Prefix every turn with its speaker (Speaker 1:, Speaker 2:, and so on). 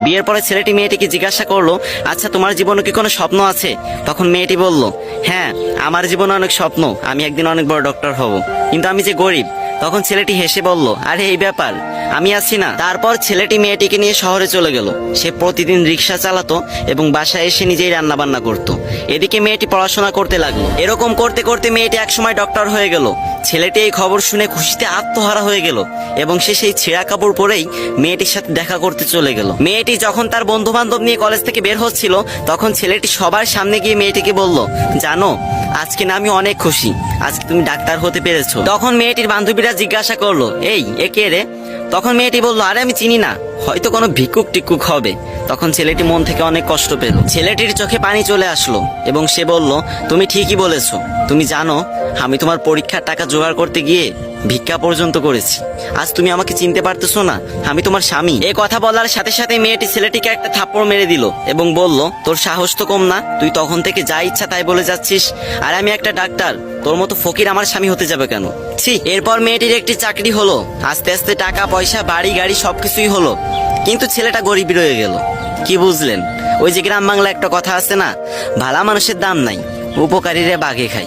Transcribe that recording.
Speaker 1: বিয়ের পরে ছেলেটি মেয়েটিকে জিজ্ঞাসা করলো, আচ্ছা তোমার জীবনে কি কোনো স্বপ্ন আছে? তখন মেয়েটি বলল, হ্যাঁ আমার জীবনে অনেক স্বপ্ন, আমি একদিন অনেক বড় ডক্টর হব, কিন্তু আমি যে গরিব। তখন ছেলেটি হেসে বলল, আরে এই ব্যাপার, আমি আছি না। তারপর ছেলেটি মেয়েটিকে নিয়ে শহরে চলে গেল। সে প্রতিদিন রিক্সা চালাতো এবং বাসায় এসে নিজেই রান্না বান্না করতো। এদিকে মেয়েটি পড়াশোনা করতে লাগলো। এরকম করতে করতে মেয়েটি একসময় ডক্টর হয়ে গেল। ছেলেটি এই খবর শুনে খুশিতে আত্মহারা হয়ে গেল এবং সে সেই ছেঁড়া কাপড় পরেই মেয়েটির সাথে দেখা করতে চলে গেল। মেয়েটি যখন তার বন্ধু বান্ধব নিয়ে কলেজ থেকে বের হচ্ছিল, তখন ছেলেটি সবার সামনে গিয়ে মেয়েটিকে বলল, জানো আজকে না আমি অনেক খুশি, আজকে তুমি ডাক্তার হতে পেরেছো। তখন মেয়েটির বান্ধবীরা জিজ্ঞাসা করলো, এই এ কে রে? তখন মেয়েটি বলল, আরে আমি চিনি না, হয়তো কোনো ভিক্ষুক টিক্ষুক হবে। তখন ছেলেটি মন থেকে অনেক কষ্ট পেল। ছেলেটির চোখে পানি চলে আসলো এবং সে বলল, তুমি ঠিকই বলেছো, তুমি জানো আমি তোমার পরীক্ষার টাকা জোগাড় করতে গিয়ে ভিক্ষা পর্যন্ত করেছি। আজ তুমি আমাকে চিনতে পারতেছো না, আমি তোমার স্বামী। এই কথা বলার সাথে সাথে মেয়েটি ছেলেটিকে একটা থাপ্পড় মেরে দিল এবং বলল, তোর সাহস তো কম না, তুই তখন থেকে যা ইচ্ছা তাই বলে যাচ্ছিস, আর আমি একটা ডাক্তার, তোর মতো ফকির আমার স্বামী হতে যাবে কেন? ছি। এরপর মেয়েটির একটি চাকরি হলো, আস্তে আস্তে টাকা পয়সা বাড়ি গাড়ি সবকিছুই হলো, কিন্তু ছেলেটা গরিব রয়ে গেল। কি বুঝলেন? ওই যে গ্রাম বাংলা একটা কথা আছে না, ভালা মানুষের দাম নাই, উপকারীরা বাঘে খায়।